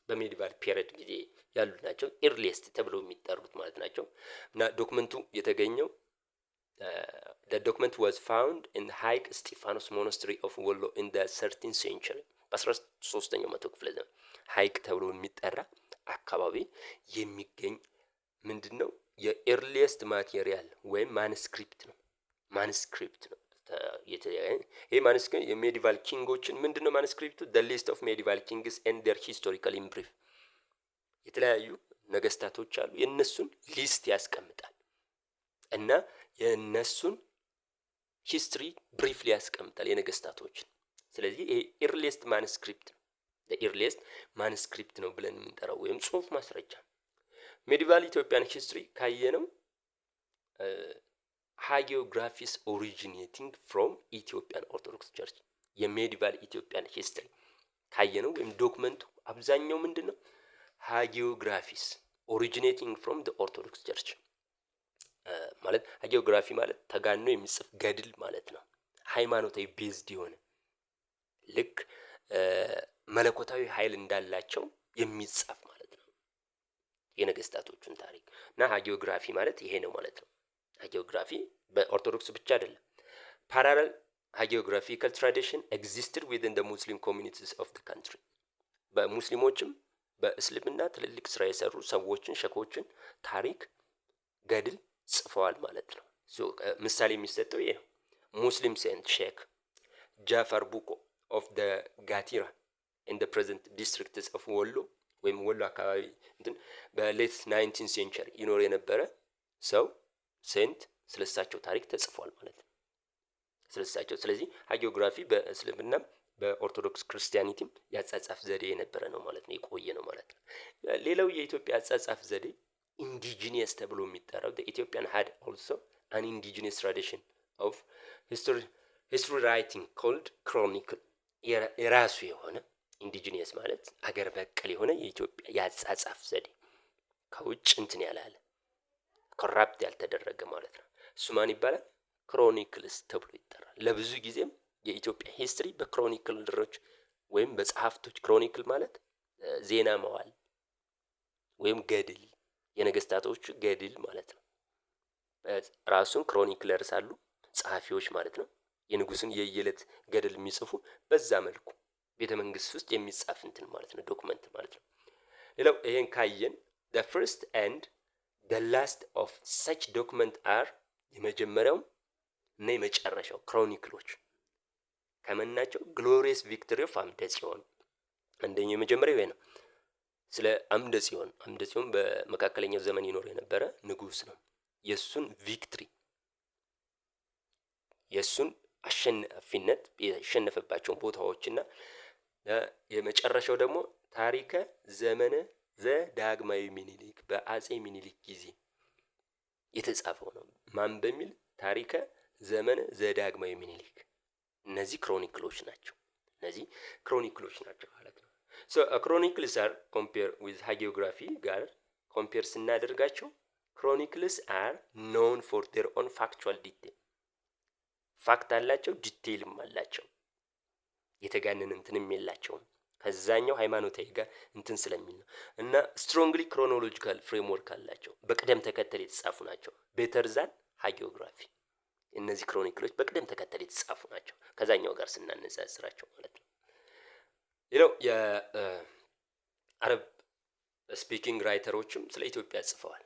በሜዲቫል ፔሪድ ጊዜ ያሉ ናቸው። earliest ተብለው የሚጠሩት ማለት ናቸው። እና ዶክመንቱ የተገኘው the document was found in Haik Stephanos Monastery of Wollo in the 13th century በ13ኛው መቶ ክፍለ ዘመን ሀይቅ ተብሎ የሚጠራ አካባቢ የሚገኝ ምንድነው የኤርሊየስት ማቴሪያል ወይም ማኑስክሪፕት ነው። ይሄ ማኑስክሪፕት የሜዲቫል ኪንጎችን ምንድነው ማኑስክሪፕቱ the list of medieval kings and their historical in brief የተለያዩ ነገስታቶች አሉ፣ የነሱን ሊስት ያስቀምጣል እና የነሱን ሂስትሪ ብሪፍሊ ያስቀምጣል የነገስታቶችን። ስለዚህ ይሄ ኤርሊየስት ማኑስክሪፕት ነው። ኤርሊየስት ማኑስክሪፕት ነው ብለን የምንጠራው ወይም ጽሁፍ ማስረጃ። ሜዲቫል ኢትዮጵያን ሂስትሪ ካየነው ሃጊዮግራፊስ ኦሪጂኔቲንግ ፍሮም ኢትዮጵያን ኦርቶዶክስ ቸርች የሜዲቫል ኢትዮጵያን ሂስትሪ ካየነው ወይም ዶክመንቱ አብዛኛው ምንድነው ሃጊዮግራፊስ ኦሪጂኔቲንግ ፍሮም ዘ ኦርቶዶክስ ቸርች ማለት ሃጊዮግራፊ ማለት ተጋኖ የሚጽፍ ገድል ማለት ነው። ሃይማኖታዊ ቤዝድ የሆነ ልክ መለኮታዊ ኃይል እንዳላቸው የሚጻፍ ማለት ነው የነገስታቶቹን ታሪክ እና ሃጊዮግራፊ ማለት ይሄ ነው ማለት ነው። ሃጊዮግራፊ በኦርቶዶክስ ብቻ አይደለም። parallel hagiographical tradition existed within the Muslim communities of the country በሙስሊሞችም በእስልምና ትልልቅ ስራ የሰሩ ሰዎችን ሸኮችን ታሪክ ገድል ጽፈዋል ማለት ነው። ምሳሌ የሚሰጠው ይሄ ነው። ሙስሊም ሴንት ሼክ ጃፈር ቡኮ of the Gatira in the present districts of ወሎ ወይም ወሎ አካባቢ እንትን በሌት 19th century ይኖር የነበረ ሰው ሴንት ስለሳቸው ታሪክ ተጽፏል ማለት ነው። ስለዚህ ሃጊዮግራፊ በእስልምናም በኦርቶዶክስ ክርስቲያኒቲም ያጻጻፍ ዘዴ የነበረ ነው ማለት ነው፣ የቆየ ነው ማለት ነው። ሌላው የኢትዮጵያ ያጻጻፍ ዘዴ ኢንዲጂኒየስ ተብሎ የሚጠራው the Ethiopian had also an indigenous tradition of history writing called chronicle የራሱ የሆነ ኢንዲጂኒየስ ማለት አገር በቀል የሆነ የኢትዮጵያ ያጻጻፍ ዘዴ ከውጭ እንትን ያላለ ኮራፕት ያልተደረገ ማለት ነው። እሱ ማን ይባላል? ክሮኒክልስ ተብሎ ይጠራል። ለብዙ ጊዜም የኢትዮጵያ ሂስትሪ በክሮኒክል ድሮች ወይም በጸሐፍቶች ክሮኒክል ማለት ዜና መዋል ወይም ገድል የነገስታቶቹ ገድል ማለት ነው። ራሱን ክሮኒክለርስ አሉ ጸሐፊዎች ማለት ነው። የንጉስን የየለት ገድል የሚጽፉ በዛ መልኩ ቤተ መንግስት ውስጥ የሚጻፍ እንትን ማለት ነው፣ ዶክመንት ማለት ነው። ሌላው ይሄን ካየን the first and the last of such document are የመጀመሪያው እና የመጨረሻው ክሮኒክሎች ከመናቸው ግሎሪየስ ቪክቶሪ ኦፍ አምደ ጽዮን አንደኛው የመጀመሪያው ይሄ ነው። ስለ አምደ ጽዮን በመካከለኛው ዘመን ይኖር የነበረ ንጉስ ነው። የሱን ቪክትሪ የሱን አሸናፊነት የሸነፈባቸውን ቦታዎችና የመጨረሻው ደግሞ ታሪከ ዘመነ ዘዳግማዊ ሚኒሊክ በአጼ ሚኒሊክ ጊዜ የተጻፈው ነው። ማን በሚል ታሪከ ዘመነ ዘዳግማዊ ሚኒሊክ። እነዚህ ክሮኒክሎች ናቸው። ማለት ነው። ሶ ክሮኒክልስ አር ኮምፔር ዊዝ ሃጊዮግራፊ ጋር ኮምፔር ስናደርጋቸው ክሮኒክልስ አር ኖን ፎር ዴር ኦን ፋክቹዋል ዲቴል ፋክት አላቸው፣ ዲቴይልም አላቸው። የተጋነነ እንትንም የላቸውም ከዛኛው ሃይማኖታዊ ጋር እንትን ስለሚል ነው። እና ስትሮንግሊ ክሮኖሎጂካል ፍሬምወርክ አላቸው። በቅደም ተከተል የተጻፉ ናቸው። ቤተር ዛን ሃጊዮግራፊ። እነዚህ ክሮኒክሎች በቅደም ተከተል የተጻፉ ናቸው ከዛኛው ጋር ስናነጻጽራቸው ማለት ነው። ሌላው የአረብ ስፒኪንግ ራይተሮችም ስለ ኢትዮጵያ ጽፈዋል።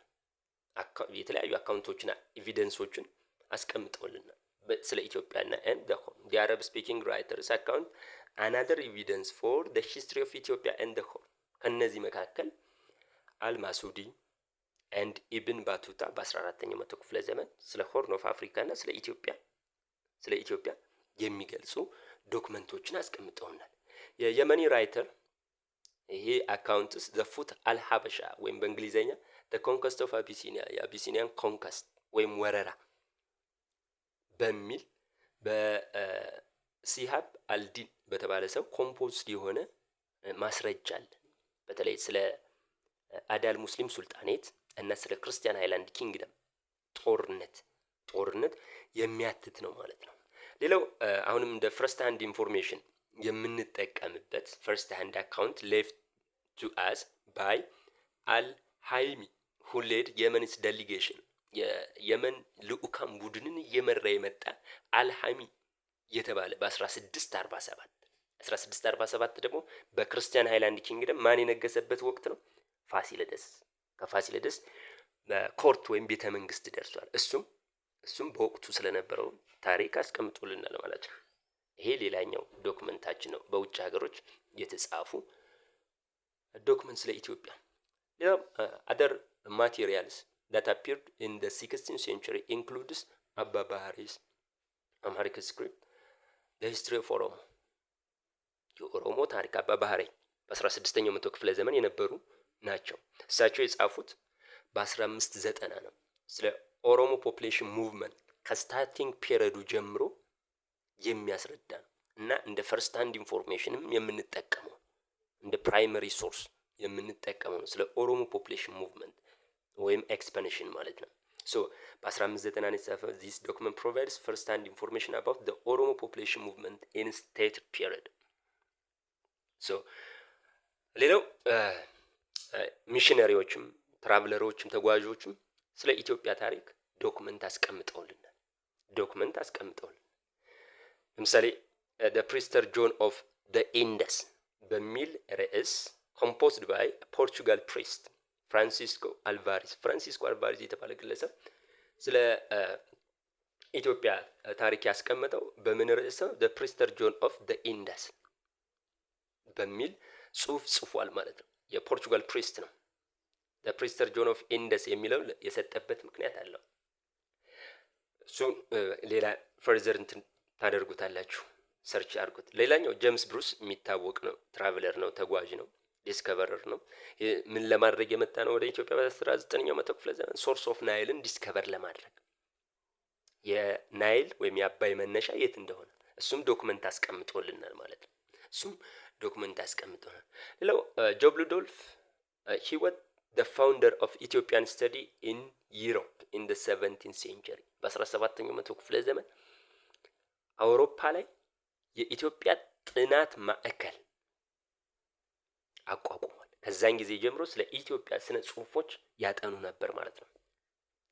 የተለያዩ አካውንቶችና ኤቪደንሶችን አስቀምጠውልናል ስለ ኢትዮጵያና and the Arab speaking writers account another evidence for the history of Ethiopia and the whole ከነዚህ መካከል አልማሱዲ and ኢብን ባቱታ በ14ኛው መቶ ክፍለ ዘመን ስለ ሆርን ኦፍ አፍሪካ እና ስለ ኢትዮጵያ የሚገልጹ ዶክመንቶችን አስቀምጠውናል። የየመኒ ራይተር ይሄ አካውንትስ the foot al-habasha ወይም በእንግሊዘኛ the conquest of Abyssinia የአቢሲኒያን ኮንከስት ወይም ወረራ በሚል በሲሃብ አልዲን በተባለ ሰው ኮምፖዝድ የሆነ ማስረጃ አለ። በተለይ ስለ አዳል ሙስሊም ሱልጣኔት እና ስለ ክርስቲያን ሃይላንድ ኪንግደም ጦርነት የሚያትት ነው ማለት ነው። ሌላው አሁንም እንደ ፈርስት ሃንድ ኢንፎርሜሽን የምንጠቀምበት ፈርስት ሃንድ አካውንት ሌፍት ቱ አስ ባይ አልሃይሚ who led Yemen's delegation የየመን ልኡካን ቡድንን እየመራ የመጣ አልሃሚ የተባለ በ1647 ደግሞ በክርስቲያን ሃይላንድ ኪንግደም ማን የነገሰበት ወቅት ነው? ፋሲለደስ። ከፋሲለደስ ኮርት ወይም ቤተ መንግስት ደርሷል። እሱም በወቅቱ ስለነበረው ታሪክ አስቀምጦልናል ማለት ነው። ይሄ ሌላኛው ዶክመንታችን ነው፣ በውጭ ሀገሮች የተጻፉ ዶክመንት ስለ ኢትዮጵያ። ሌላ other materials that appeared in the 16th century includes Abba Bahari's Amharic script, the history of Oromo የኦሮሞ ታሪክ አባ ባህሪ በ16ኛው መቶ ክፍለ ዘመን የነበሩ ናቸው። እሳቸው የጻፉት በ1590 ነው። ስለ ኦሮሞ ፖፑሌሽን ሙቭመንት ከስታርቲንግ ፔሪዱ ጀምሮ የሚያስረዳ ነው እና እንደ ፈርስት ሃንድ ኢንፎርሜሽንም የምንጠቀመው እንደ ፕራይመሪ ሶርስ የምንጠቀመው ስለ ኦሮሞ ፖፑሌሽን ሙቭመንት ወይም ኤክስፓንሽን ማለት ነው። ሶ በ1590 የተጻፈው this document provides first hand information about the Oromo population movement in stated period. ሶ ሌላው ሚሽነሪዎችም ትራቭለሮችም ተጓዦችም ስለ ኢትዮጵያ ታሪክ ዶክመንት አስቀምጠውልናል። ለምሳሌ the priester John of the Indus በሚል ርዕስ composed by a Portugal priest ፍራንሲስኮ አልቫሪዝ የተባለ ግለሰብ ስለ ኢትዮጵያ ታሪክ ያስቀመጠው በምን ርዕስ ነው? the priester John of the Indus በሚል ጽሁፍ ጽፏል ማለት ነው። የፖርቹጋል ፕሪስት ነው። the priester John of Indus የሚለው የሰጠበት ምክንያት አለው። ሌላ ፈርዘር እንትን ታደርጉታላችሁ፣ ሰርች አድርጉት። ሌላኛው ጄምስ ብሩስ የሚታወቅ ነው፣ ትራቨለር ነው፣ ተጓዥ ነው፣ ዲስከቨረር ነው። ምን ለማድረግ የመጣ ነው ወደ ኢትዮጵያ በ19ኛው መቶ ክፍለ ዘመን? ሶርስ ኦፍ ናይልን ዲስከቨር ለማድረግ የናይል ወይም የአባይ መነሻ የት እንደሆነ እሱም ዶክመንት አስቀምጦልናል ማለት ነው። ሌላው ጆብ ሉዶልፍ he was the founder of Ethiopian study in Europe in the 17th century በ17ኛው መቶ ክፍለ ዘመን አውሮፓ ላይ የኢትዮጵያ ጥናት ማዕከል አቋቁሟል። ከዛን ጊዜ ጀምሮ ስለ ኢትዮጵያ ስነ ጽሁፎች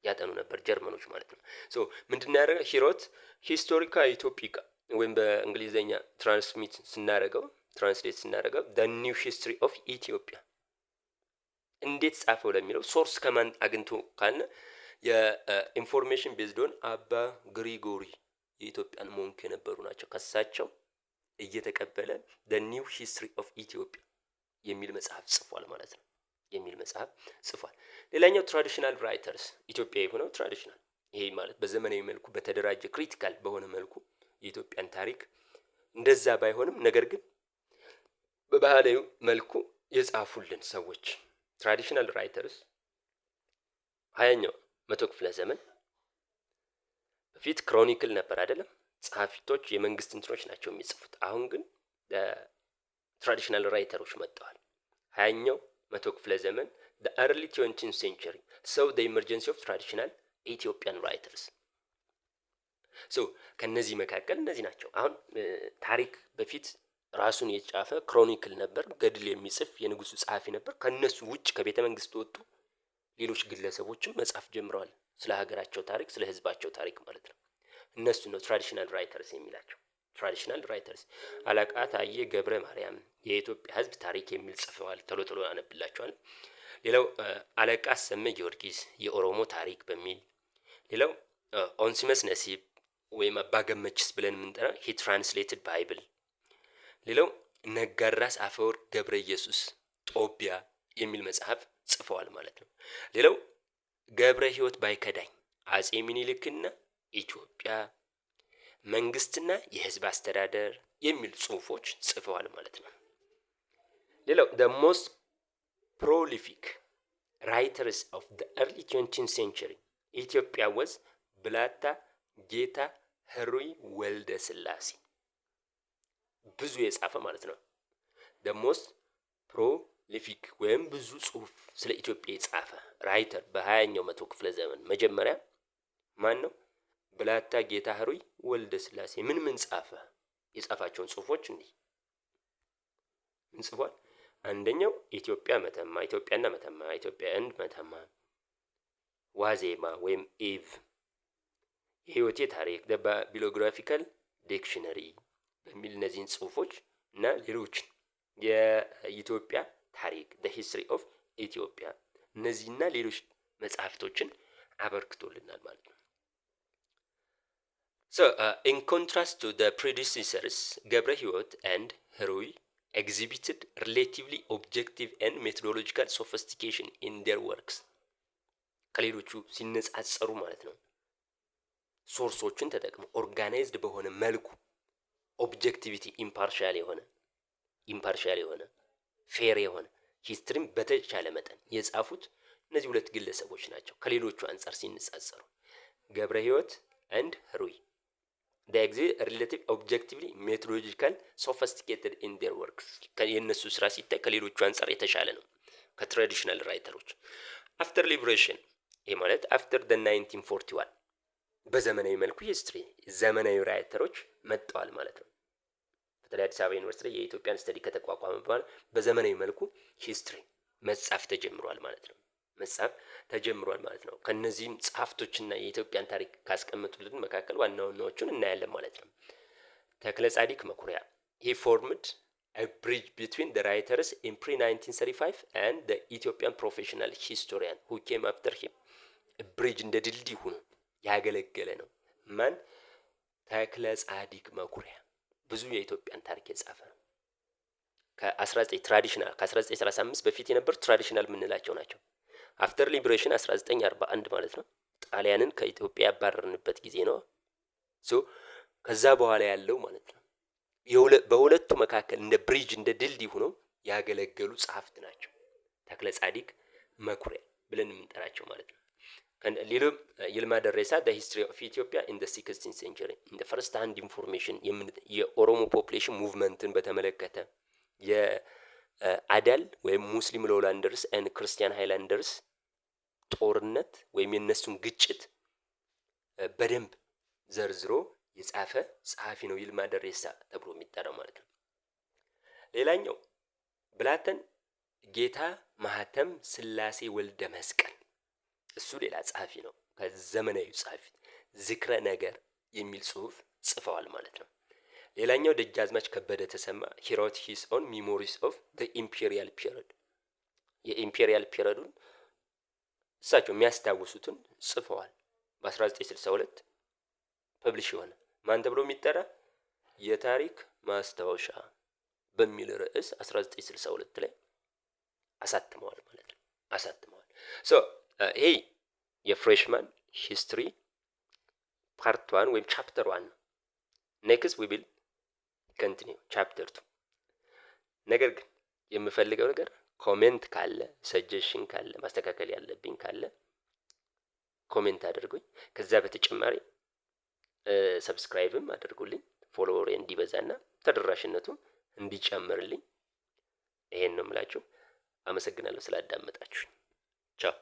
ያጠኑ ነበር ጀርመኖች ማለት ነው። ሶ ምንድነው ያደረገው? ሂሮት ሂስቶሪካ ኢትዮፒካ ወይም በእንግሊዘኛ ትራንስሌት ስናደርገው the new history of Ethiopia እንዴት ጻፈው ለሚለው ሶርስ ከማን አግኝቶ ካለ የኢንፎርሜሽን ቤዝድ ኦን አባ ግሪጎሪ የኢትዮጵያን ሞንክ የነበሩ ናቸው። ከሳቸው እየተቀበለ the new history of Ethiopia የሚል መጽሐፍ ጽፏል ማለት ነው። የሚል መጽሐፍ ጽፏል። ሌላኛው ትራዲሽናል ራይተርስ ኢትዮጵያ የሆነው ትራዲሽናል ይሄ ማለት በዘመናዊ መልኩ በተደራጀ ክሪቲካል በሆነ መልኩ የኢትዮጵያን ታሪክ እንደዛ ባይሆንም ነገር ግን በባህላዊ መልኩ የጻፉልን ሰዎች ትራዲሽናል ራይተርስ 20ኛው መቶ ክፍለ ዘመን በፊት ክሮኒክል ነበር አይደለም፣ ጸሐፊቶች የመንግስት እንትኖች ናቸው የሚጽፉት። አሁን ግን ትራዲሽናል ራይተሮች መጥተዋል። 20ኛው መቶ ክፍለ ዘመን the early 20th century so the emergence of traditional Ethiopian writers so ከነዚህ መካከል እነዚህ ናቸው። አሁን ታሪክ በፊት ራሱን የጻፈ ክሮኒክል ነበር፣ ገድል የሚጽፍ የንጉሱ ጸሐፊ ነበር። ከነሱ ውጭ ከቤተ መንግስት ወጡ ሌሎች ግለሰቦችም መጻፍ ጀምረዋል፣ ስለ ሀገራቸው ታሪክ፣ ስለ ህዝባቸው ታሪክ ማለት ነው። እነሱ ነው ትራዲሽናል ራይተርስ የሚላቸው። ትራዲሽናል ራይተርስ አለቃ ታዬ ገብረ ማርያም የኢትዮጵያ ህዝብ ታሪክ የሚል ጽፈዋል። ቶሎ ቶሎ አነብላቸዋል። ሌላው አለቃ ሰመ ጊዮርጊስ የኦሮሞ ታሪክ በሚል ሌላው ኦንሲመስ ነሲብ ወይም አባገመችስ ብለን የምንጠራ ሂ ትራንስሌትድ ባይብል። ሌላው ነጋድራስ አፈወርቅ ገብረ ኢየሱስ ጦቢያ የሚል መጽሐፍ ጽፈዋል ማለት ነው። ሌላው ገብረ ህይወት ባይከዳኝ አጼ ሚኒልክና ኢትዮጵያ መንግስትና የህዝብ አስተዳደር የሚል ጽሁፎች ጽፈዋል ማለት ነው። ሌላው the most prolific writers of the early 20th century ኢትዮጵያ was ብላታ ጌታ ህሩይ ወልደ ስላሴ ብዙ የጻፈ ማለት ነው። the most prolific ወይም ብዙ ጽሁፍ ስለ ኢትዮጵያ የጻፈ ራይተር በ20ኛው መቶ ክፍለ ዘመን መጀመሪያ ማን ነው? ብላታ ጌታ ህሩይ ወልደ ስላሴ። ምን ጻፈ? የጻፋቸውን ጽሁፎች እንዲህ ምን ጽፏል? አንደኛው ኢትዮጵያ መተማ፣ ኢትዮጵያና መተማ፣ ኢትዮጵያ እንድ መተማ፣ ዋዜማ ወይም ኢቭ፣ የህይወቴ ታሪክ፣ ባቢሎግራፊካል ዲክሽነሪ በሚል እነዚህን ጽሁፎች እና ሌሎችን የኢትዮጵያ ታሪክ the history of ኢትዮጵያ እነዚህና ሌሎች መጽሐፍቶችን አበርክቶልናል ማለት ነው። So in contrast to the predecessors, ገብረ ህይወት and ህሩይ exhibited relatively objective and methodological sophistication in their works ከሌሎቹ ሲነጻጸሩ ማለት ነው። ሶርሶችን ተጠቅመው ኦርጋናይዝድ በሆነ መልኩ ኦብጀክቲቪቲ ኢምፓርሻል የሆነ ፌር የሆነ ሂስትሪም በተቻለ መጠን የጻፉት እነዚህ ሁለት ግለሰቦች ናቸው። ከሌሎቹ አንጻር ሲነጻጸሩ ገብረ ህይወት and ህሩይ they exhibit relative objectively methodological sophisticated in their works የነሱ ስራ ሲታይ ከሌሎቹ አንጻር የተሻለ ነው ከትራዲሽናል ራይተሮች። after liberation ይሄ ማለት after the 1941 በዘመናዊ መልኩ ሂስትሪ ዘመናዊ ራይተሮች መጥተዋል ማለት ነው። በተለይ አዲስ አበባ ዩኒቨርሲቲ የኢትዮጵያን ስተዲ ከተቋቋመ በኋላ በዘመናዊ መልኩ ሂስትሪ መጻፍ ተጀምሯል ማለት ነው። ከነዚህም ጸሐፍቶችና የኢትዮጵያን ታሪክ ካስቀመጡልን መካከል ዋና ዋናዎቹን እናያለን ማለት ነው። ተክለ ጻዲቅ መኩሪያ he formed a bridge between the writers in pre-1935 and the Ethiopian professional historian who came after him bridge እንደ ድልድይ ሆኖ ያገለገለ ነው። ማን? ተክለ ጻዲቅ መኩሪያ ብዙ የኢትዮጵያን ታሪክ የጻፈ ነው። ከ1935 በፊት የነበሩ ትራዲሽናል የምንላቸው ናቸው። አፍተር ሊበሬሽን 1941 ማለት ነው። ጣሊያንን ከኢትዮጵያ ያባረርንበት ጊዜ ነው። ከዛ በኋላ ያለው ማለት ነው በሁለቱ መካከል እንደ ብሪጅ እንደ ድልድይ ሆነው ያገለገሉ ጸሐፍት ናቸው ተክለ ጻዲቅ መኩሪያ ብለን የምንጠራቸው ማለት ነው። ሌሎም ይልማ ደሬሳ the history of Ethiopia in the 16th century in the first hand information የኦሮሞ ፖፑሌሽን ሙቭመንትን በተመለከተ የአዳል ወይም ሙስሊም ሎላንደርስ and ክርስቲያን ሃይላንደርስ ጦርነት ወይም የነሱን ግጭት በደንብ ዘርዝሮ የጻፈ ጸሐፊ ነው ይልማ ደሬሳ ተብሎ የሚጠራው ማለት ነው። ሌላኛው ብላተን ጌታ ማህተም ስላሴ ወልደ መስቀል እሱ ሌላ ጸሐፊ ነው። ከዘመናዊ ጸሐፊ ዝክረ ነገር የሚል ጽሁፍ ጽፈዋል ማለት ነው። ሌላኛው ደጃዝማች ከበደ ተሰማ he wrote his own memories of the imperial period የኢምፔሪያል ፒሪዮዱን እሳቸው የሚያስታውሱትን ጽፈዋል። በ1962 ፐብሊሽ የሆነ ማን ተብሎ የሚጠራ የታሪክ ማስታወሻ በሚል ርዕስ 1962 ላይ አሳትመዋል ማለት ነው። አሳትመዋል። ሶ ይሄ የፍሬሽማን ሂስትሪ ፓርት 1 ወይም ቻፕተር 1 ነው። ኔክስት ዊ ዊል ኮንቲኒው ቻፕተር 2። ነገር ግን የምፈልገው ነገር ኮሜንት ካለ ሰጀሽን ካለ ማስተካከል ያለብኝ ካለ ኮሜንት አድርጉኝ። ከዛ በተጨማሪ ሰብስክራይብም አድርጉልኝ ፎሎወር እንዲበዛና ተደራሽነቱ እንዲጨምርልኝ። ይሄን ነው የምላችሁ። አመሰግናለሁ ስላዳመጣችሁኝ። ቻው